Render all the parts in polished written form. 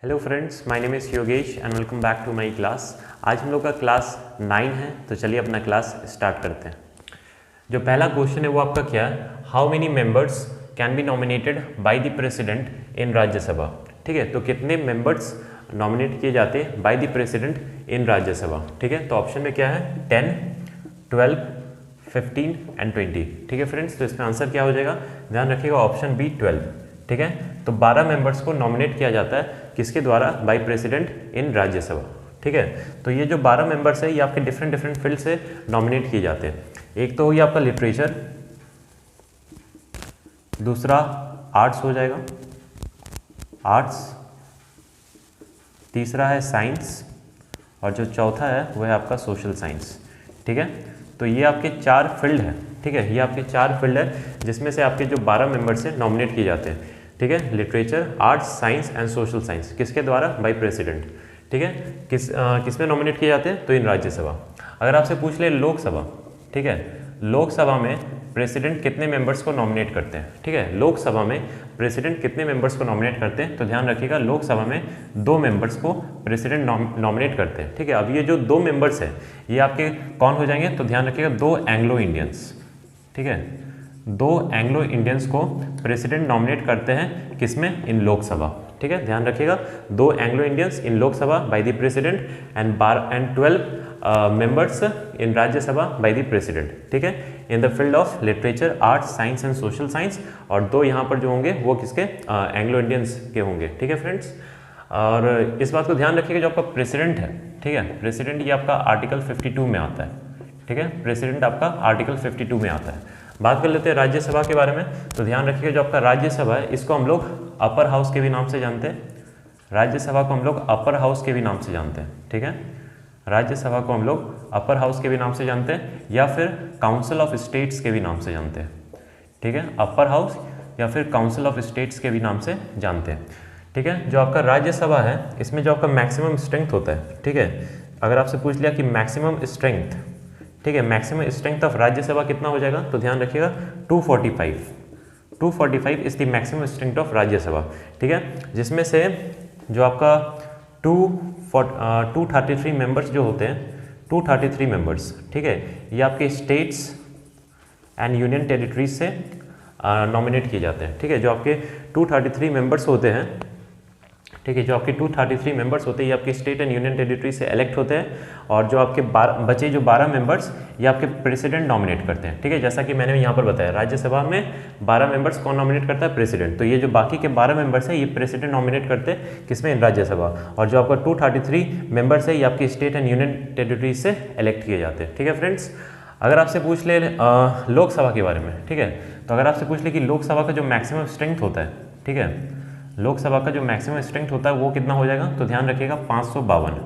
Hello friends, my name is Yogesh and welcome back to my class. आज हम लोग का क्लास 9 है, तो चलिए अपना क्लास स्टार्ट करते हैं। जो पहला क्वेश्चन है वो आपका क्या है, how many members can be nominated by the president in Rajya Sabha. ठीक है, तो कितने मेंबर्स नॉमिनेट किए जाते हैं by the president in Rajya Sabha. ठीक है, तो ऑप्शन में क्या है 10, 12, 15 एंड 20। ठीक है फ्रेंड्स, तो इसमें आंसर क्या हो जाएगा, ध्यान रखिएगा ऑप्शन बी 12। ठीक है, तो 12 मेंबर्स को नॉमिनेट किया जाता है किसके द्वारा, बाय प्रेसिडेंट इन राज्यसभा। ठीक है, तो ये जो 12 मेंबर्स है ये आपके डिफरेंट डिफरेंट फील्ड से नॉमिनेट किए जाते हैं। एक तो हो गया आपका लिटरेचर, दूसरा आर्ट्स हो जाएगा, आर्ट्स, तीसरा है साइंस, और जो चौथा है वो है आपका सोशल साइंस। ठीक है, तो ये आपके 4 फील्ड है। ठीक है, ये आपके 4 फील्ड है जिसमें से आपके जो 12 मेंबर्स से नॉमिनेट किए जाते हैं। ठीक है, literature, arts, science and social science, किसके द्वारा, बाय प्रेसिडेंट। ठीक है, किस में नॉमिनेट किए जाते हैं, तो इन राज्यसभा। अगर आपसे पूछ ले लोकसभा, ठीक है, लोकसभा में प्रेसिडेंट कितने मेंबर्स को नॉमिनेट करते हैं। ठीक है, लोकसभा में प्रेसिडेंट कितने मेंबर्स को नॉमिनेट करते हैं, तो ध्यान रखिएगा लोकसभा में 2 मेंबर्स को प्रेसिडेंट नॉमिनेट करते हैं। ठीक है, अब ये जो 2 मेंबर्स हैं ये आपके कौन हो जाएंगे, तो ध्यान रखिएगा 2 एंग्लो इंडियंस। ठीक है, 2 एंग्लो इंडियंस को प्रेसिडेंट नॉमिनेट करते हैं किसमें, इन लोकसभा। ठीक है, ध्यान रखिएगा 2 Anglo Indians in Lok Sabha bye the president and 12 members in Rajya Sabha bye the president. ठीक है, in the field of literature, arts, science and social science, और 2 यहाँ पर जो होंगे वो किसके, एंग्लो इंडियंस के होंगे। ठीक है फ्रेंड्स, और इस बात को ध्यान रखिएगा जो आपका प्रेसिडेंट है, ठीक है, प्रेसिडेंट ये आपका आर्टिकल 52 में आता है। ठीक है, प्रेसिडेंट आपका आर्टिकल 52 में आता है। बात कर लेते हैं राज्यसभा के बारे में, तो ध्यान रखिएगा जो आपका राज्यसभा है इसको हम लोग अपर हाउस के भी नाम से जानते हैं। राज्यसभा को हम लोग अपर हाउस के भी नाम से जानते हैं। ठीक है, राज्यसभा को हम लोग अपर हाउस के भी नाम से जानते हैं, या फिर काउंसिल ऑफ स्टेट्स के भी नाम से जानते हैं। ठीक है, अपर हाउस या फिर काउंसिल ऑफ स्टेट्स के भी नाम से जानते हैं। ठीक है, जो आपका राज्यसभा है इसमें जो आपका मैक्सिमम स्ट्रेंथ होता है, ठीक है, अगर आपसे पूछ लिया कि मैक्सिमम स्ट्रेंथ, ठीक है, मैक्सिमम स्ट्रेंथ ऑफ राज्यसभा कितना हो जाएगा, तो ध्यान रखिएगा 245 is the maximum strength of Rajya Sabha. ठीक है, जिसमें से जो आपका 233 मेंबर्स जो होते हैं, 233 मेंबर्स, ठीक है, ये आपके स्टेट्स एंड यूनियन टेरिटरीज से नॉमिनेट किए जाते हैं। ठीक है, जो आपके 233 मेंबर्स होते हैं, ठीक है, जो आपके 233 मेंबर्स होते हैं ये आपके स्टेट एंड यूनियन टेरिटरी से इलेक्ट होते हैं, और जो आपके बचे जो 12 मेंबर्स ये आपके प्रेसिडेंट नॉमिनेट करते हैं। ठीक है, जैसा कि मैंने यहाँ पर बताया राज्यसभा में 12 मेंबर्स कौन नॉमिनेट करता है, प्रेसिडेंट। तो ये जो बाकी के 12 मेंबर्स हैं ये प्रेसिडेंट नॉमिनेट करते हैं किसमें, इन राज्यसभा, और जो आपका 233 मेंबर्स है ये आपके स्टेट एंड यूनियन टेरिटरी से इलेक्ट किए जाते हैं। ठीक है फ्रेंड्स, अगर आपसे पूछ ले लोकसभा के बारे में, ठीक है, तो अगर आपसे पूछ ले कि लोकसभा का जो मैक्सिमम स्ट्रेंथ होता है, ठीक है, लोकसभा का जो मैक्सिमम स्ट्रेंथ होता है वो कितना हो जाएगा, तो ध्यान रखिएगा 552।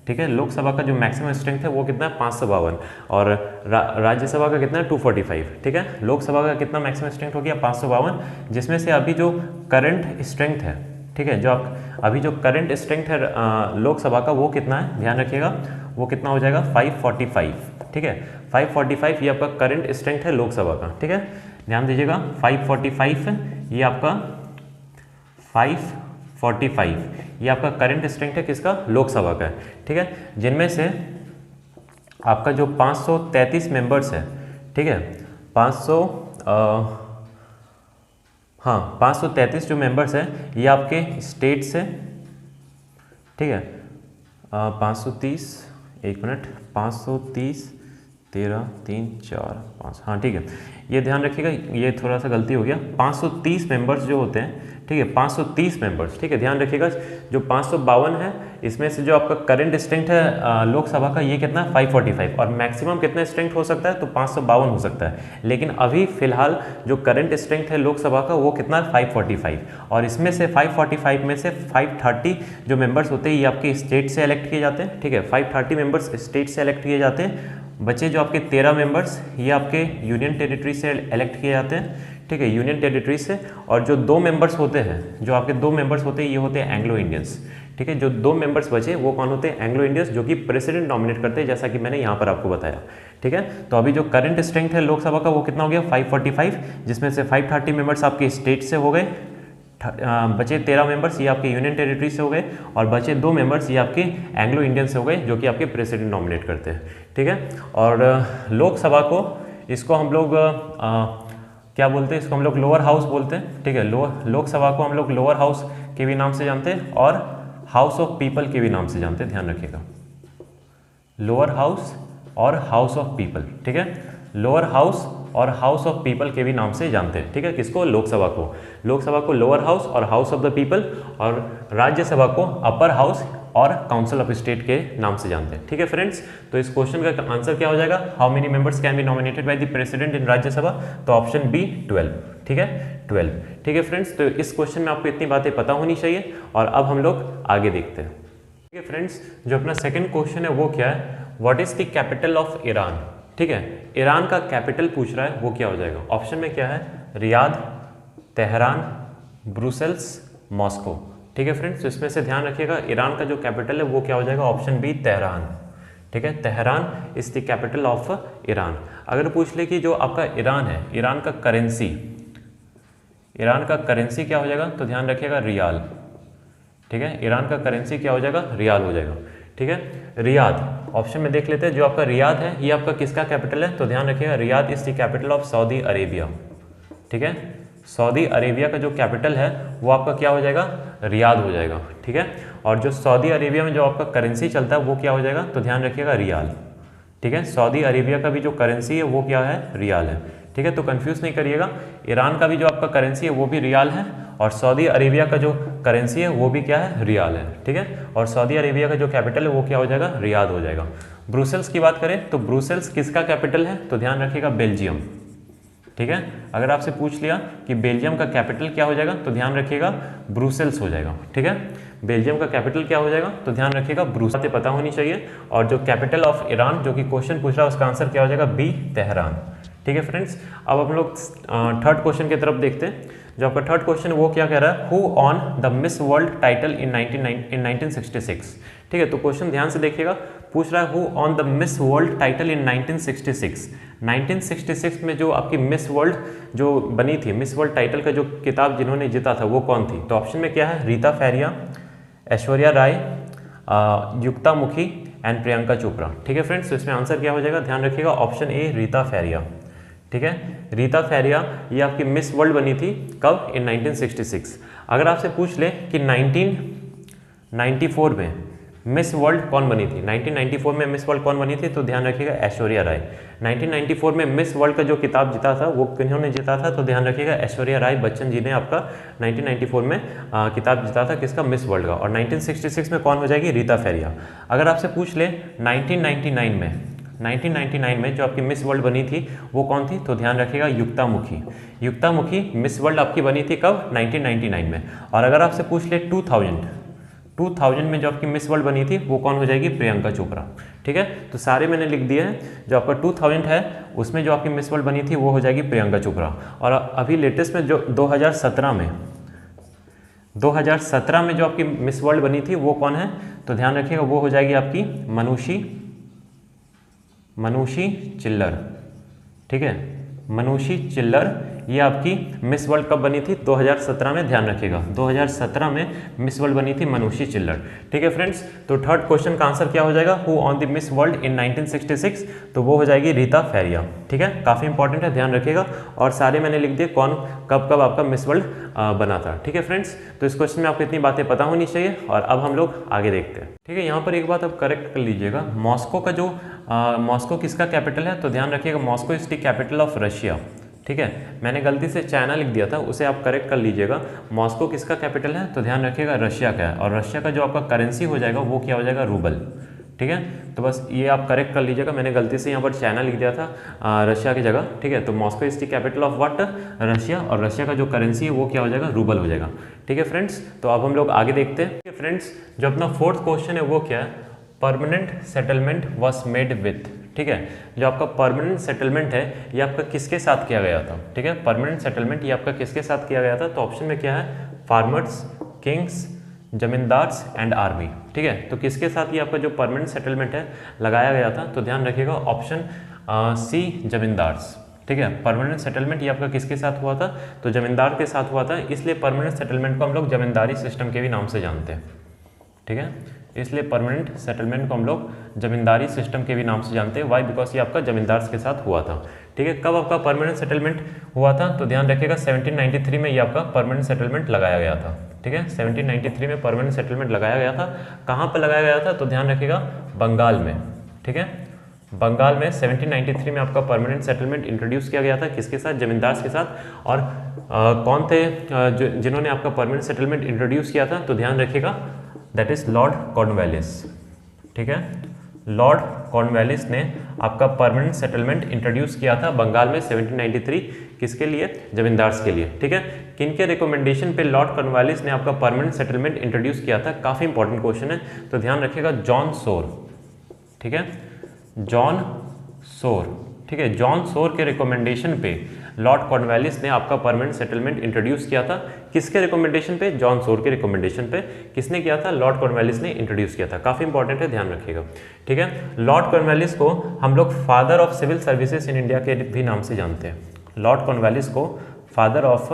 ठीक है, लोकसभा का जो मैक्सिमम स्ट्रेंथ है वो कितना है, 552, और राज्यसभा का कितना है, 245। ठीक है, लोकसभा का कितना मैक्सिमम स्ट्रेंथ हो गया, 552, जिसमें से अभी जो करंट स्ट्रेंथ है, ठीक है, जो अभी जो करंट स्ट्रेंथ है लोकसभा का वो कितना है, ध्यान रखिएगा वो कितना हो जाएगा, 545। ठीक है, 545 ये आपका करंट स्ट्रेंथ है लोकसभा का। ठीक है, ध्यान दीजिएगा 545 ये आपका 545 ये आपका करंट स्ट्रेंथ है किसका, लोकसभा का है। ठीक है, जिनमें से आपका जो 533 मेंबर्स है, ठीक है, 533 जो मेंबर्स हैं ये आपके स्टेट से, ठीक है, 530, एक मिनट, 530, 13, 3, 4, 5, हाँ ठीक है, ये ध्यान रखिएगा ये थोड़ा सा गलती हो गया, 530 मेंबर्स जो होते हैं, ठीक है, 530 मेंबर्स, ठीक है, ध्यान रखिएगा जो 552 है इसमें से जो आपका करंट स्ट्रेंथ है लोकसभा का ये कितना है, 545, और मैक्सिमम कितना स्ट्रेंथ हो सकता है, तो 552 हो सकता है। लेकिन अभी फिलहाल जो करंट स्ट्रेंथ है लोकसभा का वो कितना है, 545, और इसमें से 545 में से 530 जो मेंबर्स होते हैं ये आपके स्टेट से इलेक्ट किए जाते हैं। ठीक है, 530 मेंबर्स स्टेट से इलेक्ट किए जाते हैं, बचे जो आपके 13 मेंबर्स ये आपके यूनियन टेरिटरी से इलेक्ट किए जाते हैं। ठीक है, यूनियन टेरिटरी से, और जो 2 मेंबर्स होते हैं, जो आपके 2 मेंबर्स होते हैं ये होते हैं एंग्लो इंडियंस। ठीक है, जो 2 मेंबर्स बचे वो कौन होते हैं, एंग्लो इंडियंस, जो कि प्रेसिडेंट नॉमिनेट करते हैं, जैसा कि मैंने यहाँ पर आपको बताया। ठीक है, तो अभी जो करंट स्ट्रेंथ है लोकसभा का वो कितना हो गया, 545, जिसमें से 530 मेंबर्स आपके स्टेट से हो गए, बचे 13 मेंबर्स ये आपके यूनियन टेरिटरी से हो गए, और बचे 2 मेंबर्स ये आपके एंग्लो इंडियन से हो गए, जो कि आपके प्रेसिडेंट नॉमिनेट करते हैं, ठीक है। और लोकसभा को, इसको हम लोग क्या बोलते हैं, इसको हम लोग लोअर हाउस बोलते हैं, ठीक है। लोकसभा को हम लोग लोअर हाउस के भी नाम से जानते हैं और हाउस ऑफ पीपल के भी नाम से जानते हैं, ध्यान रखिएगा, लोअर हाउस और हाउस ऑफ पीपल, ठीक है। लोअर हाउस और हाउस ऑफ पीपल के भी नाम से जानते हैं, ठीक है। किसको? लोकसभा को। लोकसभा को लोअर हाउस और हाउस ऑफ द पीपल, और राज्यसभा को अपर हाउस और काउंसिल ऑफ स्टेट के नाम से जानते हैं, ठीक है फ्रेंड्स। तो इस क्वेश्चन का आंसर क्या हो जाएगा? How many members can be nominated by the president in Rajya Sabha? तो ऑप्शन बी 12, ठीक है, 12, ठीक है फ्रेंड्स। तो इस क्वेश्चन में आपको इतनी बातें पता होनी चाहिए, और अब हम लोग आगे देखते हैं, ठीक है फ्रेंड्स। जो अपना सेकंड क्वेश्चन है वो क्या है? What is the capital of Iran? ठीक है, ईरान का कैपिटल पूछ रहा है, वो क्या हो जाएगा? ऑप्शन में क्या है? रियाद, तेहरान, ब्रुसेल्स, मॉस्को, ठीक है फ्रेंड्स। तो इसमें से ध्यान रखिएगा, ईरान का जो कैपिटल है वो क्या हो जाएगा? ऑप्शन बी तेहरान, ठीक है। Tehran is the capital of Iran. अगर पूछ ले कि जो आपका ईरान है, ईरान का करेंसी, ईरान का करेंसी क्या हो जाएगा? तो ध्यान रखिएगा रियाल, ठीक है। ईरान का करेंसी क्या हो जाएगा? रियाल हो जाएगा, ठीक है। रियाद ऑप्शन में देख लेते हैं, जो आपका रियाद है ये आपका किसका कैपिटल है? तो ध्यान रखिएगा, Riyadh is the capital of Saudi Arabia, ठीक है। सऊदी अरेबिया का जो कैपिटल है वो आपका क्या हो जाएगा? रियाद हो जाएगा, ठीक है। और जो सऊदी अरेबिया में जो आपका करेंसी चलता है वो क्या हो जाएगा? तो ध्यान रखिएगा रियाल, ठीक है। सऊदी अरेबिया का भी जो करेंसी है वो क्या है? रियाल है, ठीक है। तो कंफ्यूज नहीं करिएगा, ईरान का भी जो आपका करेंसी है वो भी रियाल है, और सऊदी अरेबिया का जो करेंसी है वो भी क्या है? रियाल है, ठीक है। और सऊदी अरेबिया का जो कैपिटल है वो क्या हो जाएगा? रियाद हो जाएगा। ब्रुसेल्स की बात करें तो ब्रुसेल्स किसका कैपिटल है? तो ध्यान रखिएगा बेल्जियम, ठीक है। अगर आपसे पूछ लिया कि बेल्जियम का कैपिटल क्या हो जाएगा, तो ध्यान रखिएगा ब्रुसेल्स हो जाएगा, ठीक है। बेल्जियम का कैपिटल क्या हो जाएगा? तो ध्यान रखिएगा ब्रुसेल्स, पता होनी चाहिए। और जो कैपिटल ऑफ ईरान जो कि क्वेश्चन पूछ रहा है उसका आंसर क्या हो जाएगा? बी तेहरान, ठीक है फ्रेंड्स। अब हम लोग थर्ड क्वेश्चन की तरफ देखते हैं। जो आपका थर्ड क्वेश्चन है वो क्या कह रहा है? Who on the miss world title in 1966, ठीक है। तो क्वेश्चन ध्यान से देखिएगा, पूछ रहा है who on the miss world title in 1966। 1966 में जो आपकी मिस वर्ल्ड जो बनी थी, मिस वर्ल्ड टाइटल का जो किताब जिन्होंने जीता था वो कौन थी? तो ऑप्शन में क्या है? रीता फैरिया, ऐश्वर्या राय, युक्ता मुखी एंड प्रियंका चोपड़ा, ठीक है फ्रेंड्स। तो इसमें आंसर क्या हो जाएगा? ध्यान रखिएगा ऑप्शन ए रीता फैरिया, ठीक है। रीता फैरिया ये आपकी मिस वर्ल्ड बनी थी कब? इन 1966। अगर आपसे पूछ ले कि 1994 में मिस वर्ल्ड कौन बनी थी, 1994 में मिस वर्ल्ड कौन बनी थी? तो ध्यान रखिएगा ऐश्वर्या राय। 1994 में मिस वर्ल्ड का जो किताब जीता था वो किन्होंने जीता था? तो ध्यान रखिएगा ऐश्वर्या राय बच्चन जी ने आपका 1994 में किताब जीता था, किसका? मिस वर्ल्ड का। और 1966 में कौन हो जाएगी? रीता फैरिया। अगर आपसे पूछ ले 1999 में जो आपकी मिस वर्ल्ड बनी थी वो कौन थी? तो ध्यान रखिएगा युक्ता मुखी। युक्ता मुखी मिस वर्ल्ड आपकी बनी थी कब? 1999 में। और अगर आपसे पूछ ले 2000 में जो आपकी मिस वर्ल्ड बनी थी वो कौन हो जाएगी? प्रियंका चोपड़ा, ठीक है। तो सारे मैंने लिख दिए हैं। जो आपका 2000 है उसमें जो आपकी मिस वर्ल्ड बनी थी वो हो जाएगी प्रियंका चोपड़ा। और अभी लेटेस्ट में जो 2017 में जो आपकी मिस वर्ल्ड बनी थी वो कौन है? तो ध्यान रखिएगा वो हो जाएगी आपकी मनुषी चिल्लर, ठीक है। मनुषी चिल्लर ये आपकी मिस वर्ल्ड कब बनी थी? 2017 में, ध्यान रखिएगा 2017 में मिस वर्ल्ड बनी थी मनुषी चिल्लर, ठीक है फ्रेंड्स। तो थर्ड क्वेश्चन का आंसर क्या हो जाएगा? Who on the miss world in 1966? तो वो हो जाएगी रीता फैरिया, ठीक है। काफ़ी इंपॉर्टेंट है, ध्यान रखिएगा। और सारे मैंने लिख दिए कौन कब कब आपका मिस वर्ल्ड बना था, ठीक है फ्रेंड्स। तो इस क्वेश्चन में आपको इतनी बातें पता होनी चाहिए। और अब हम लोग आगे देखते हैं, ठीक है। यहाँ पर एक बात आप करेक्ट कर लीजिएगा, मॉस्को का जो मॉस्को किसका कैपिटल है? तो ध्यान रखिएगा Moscow is the capital of Russia, ठीक है। मैंने गलती से चाइना लिख दिया था, उसे आप करेक्ट कर लीजिएगा। मॉस्को किसका कैपिटल है? तो ध्यान रखिएगा रशिया का है। और रशिया का जो आपका करेंसी हो जाएगा वो क्या हो जाएगा? रूबल, ठीक है। तो बस ये आप करेक्ट कर लीजिएगा, मैंने गलती से यहाँ पर चाइना लिख दिया था रशिया की जगह, ठीक है। तो Moscow is the capital of what? Russia. और रशिया का जो करेंसी है वो क्या हो जाएगा? रूबल हो जाएगा, ठीक है फ्रेंड्स। तो अब हम लोग आगे देखते हैं, ठीक है फ्रेंड्स। जो अपना फोर्थ क्वेश्चन है वो क्या है? Permanent settlement was made with, ठीक है। जो आपका परमानेंट सेटलमेंट है ये आपका किसके साथ किया गया था? ठीक है, परमानेंट सेटलमेंट ये आपका किसके साथ किया गया था? तो ऑप्शन में क्या है? Farmers, Kings, zamindars and army, ठीक है। तो किसके साथ ये आपका जो परमानेंट सेटलमेंट है लगाया गया था? तो ध्यान रखिएगा ऑप्शन सी जमींदार्स, ठीक ठीक है। परमानेंट सेटलमेंट ये आपका किसके साथ हुआ था, तो जमींदार के साथ हुआ था, इसलिए परमानेंट सेटलमेंट को हम लोग जमींदारी सिस्टम के भी नाम से जानते हैं, ठीक है। इसलिए परमानेंट सेटलमेंट को हम लोग जमींदारी सिस्टम के भी नाम से जानते हैं। वाई, बिकॉज ये आपका जमींदार के साथ हुआ था, ठीक है। कब आपका परमानेंट सेटलमेंट हुआ था, तो ध्यान रखिएगा 1793 में ये आपका परमानेंट सेटलमेंट लगाया गया था, ठीक है। 1793 में परमानेंट सेटलमेंट लगाया गया था। कहाँ पर लगाया गया था, तो ध्यान रखिएगा बंगाल में, ठीक है। बंगाल में 1793 में आपका परमानेंट सेटलमेंट इंट्रोड्यूस किया गया था, किसके साथ, जमींदार के साथ। और कौन थे जिन्होंने आपका परमानेंट सेटलमेंट इंट्रोड्यूस किया था, तो ध्यान रखिएगा दैट इज लॉर्ड कॉर्नवालिस, ठीक है। लॉर्ड कॉर्नवालिस ने आपका परमानेंट सेटलमेंट इंट्रोड्यूस किया था बंगाल में 1793, किसके लिए, जमींदार के लिए, ठीक है। किनके रिकमेंडेशन पे लॉर्ड कॉर्नवालिस ने आपका परमानेंट सेटलमेंट इंट्रोड्यूस किया था, काफी इंपॉर्टेंट क्वेश्चन है, तो ध्यान रखिएगा जॉन सोर, ठीक है। जॉन सोर, ठीक है। जॉन सोर के रिकमेंडेशन पे लॉर्ड कॉर्नवालिस ने आपका परमानेंट सेटलमेंट इंट्रोड्यूस किया था, किसके रिकमेंडेशन पे, जॉन सोर के रिकमेंडेशन पे। किसने किया था, लॉर्ड कॉर्नवालिस ने इंट्रोड्यूस किया था, काफी इंपॉर्टेंट है, ध्यान रखिएगा, ठीक है। लॉर्ड कॉर्नवालिस को हम लोग father of civil services in India के भी नाम से जानते हैं। लॉर्ड कॉर्नवालिस को फादर ऑफ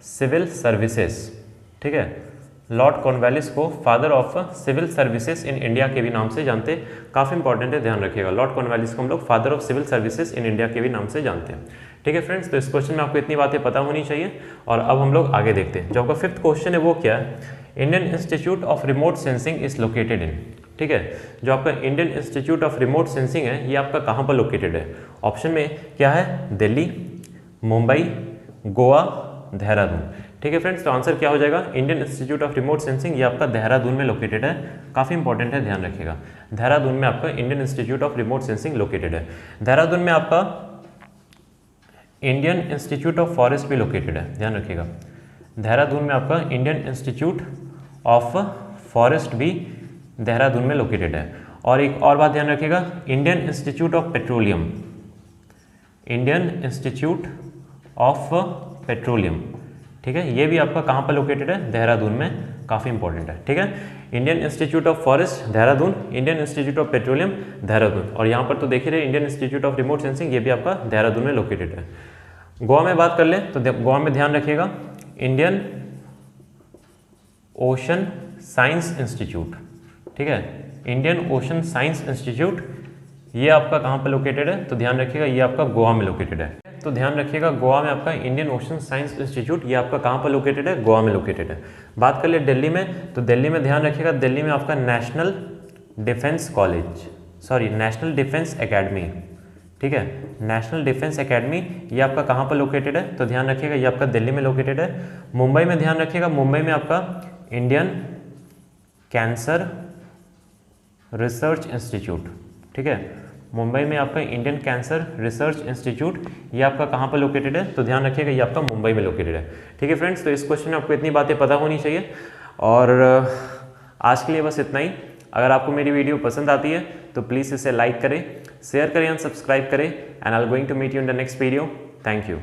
सिविल सर्विसेज, ठीक है। लॉर्ड कॉर्नवालिस को father of civil services in India के भी नाम से जानते हैं, काफ़ी इंपॉर्टेंट है, ध्यान रखिएगा। लॉर्ड कॉर्नवालिस को हम लोग father of civil services in India के भी नाम से जानते हैं, ठीक है फ्रेंड्स। तो इस क्वेश्चन में आपको इतनी बातें पता होनी चाहिए। और अब हम लोग आगे देखते हैं, जो आपका 5th क्वेश्चन है वो क्या है, Indian institute of remote sensing is located in, ठीक है। जो आपका Indian institute of remote sensing है, ये आपका कहाँ पर लोकेटेड है, ऑप्शन में क्या है, दिल्ली, मुंबई, गोवा, देहरादून, ठीक है फ्रेंड्स। तो आंसर क्या हो जाएगा, Indian institute of remote sensing, ये आपका देहरादून में लोकेटेड है, काफ़ी इंपॉर्टेंट है, ध्यान रखिएगा। देहरादून में आपका Indian institute of remote sensing located है। देहरादून में आपका इंडियन इंस्टीट्यूट ऑफ फॉरेस्ट भी लोकेटेड है, ध्यान रखिएगा। देहरादून में आपका इंडियन इंस्टीट्यूट ऑफ फॉरेस्ट भी देहरादून में लोकेटेड है। और एक और बात ध्यान रखिएगा, Indian institute of petroleum, Indian institute of petroleum, ठीक है, ये भी आपका कहाँ पर लोकेटेड है, देहरादून में, काफ़ी इंपॉर्टेंट है, ठीक है। Indian institute of forest Dehradun, Indian institute of petroleum Dehradun, और यहाँ पर तो देख ही रहे Indian institute of remote sensing, ये भी आपका देहरादून में लोकेटेड है। गोवा में बात कर लें तो गोवा में ध्यान रखिएगा इंडियन ओशन साइंस इंस्टीट्यूट, ठीक है, इंडियन ओशन साइंस इंस्टीट्यूट, ये आपका कहाँ पर लोकेटेड है, तो ध्यान रखिएगा ये आपका गोवा में लोकेटेड है। तो ध्यान रखिएगा गोवा में आपका इंडियन ओशन साइंस इंस्टीट्यूट, ये आपका कहाँ पर लोकेटेड है, गोवा में लोकेटेड है। बात कर ले दिल्ली में, तो दिल्ली में ध्यान रखिएगा दिल्ली में आपका national defence college, sorry national defence academy, ठीक है, नेशनल डिफेंस एकेडमी, ये आपका कहाँ पर लोकेटेड है, तो ध्यान रखिएगा ये आपका दिल्ली में लोकेटेड है। मुंबई में ध्यान रखिएगा, मुंबई में आपका इंडियन कैंसर रिसर्च इंस्टीट्यूट, ठीक है, मुंबई में आपका इंडियन कैंसर रिसर्च इंस्टीट्यूट, ये आपका कहाँ पर लोकेटेड है, तो ध्यान रखिएगा ये आपका मुंबई में लोकेटेड है, ठीक है फ्रेंड्स। तो इस क्वेश्चन में आपको इतनी बातें पता होनी चाहिए। और आज के लिए बस इतना ही। अगर आपको मेरी वीडियो पसंद आती है तो प्लीज़ इसे लाइक करें, शेयर करें एंड सब्सक्राइब करें, and I am going to meet you in the next video. Thank you.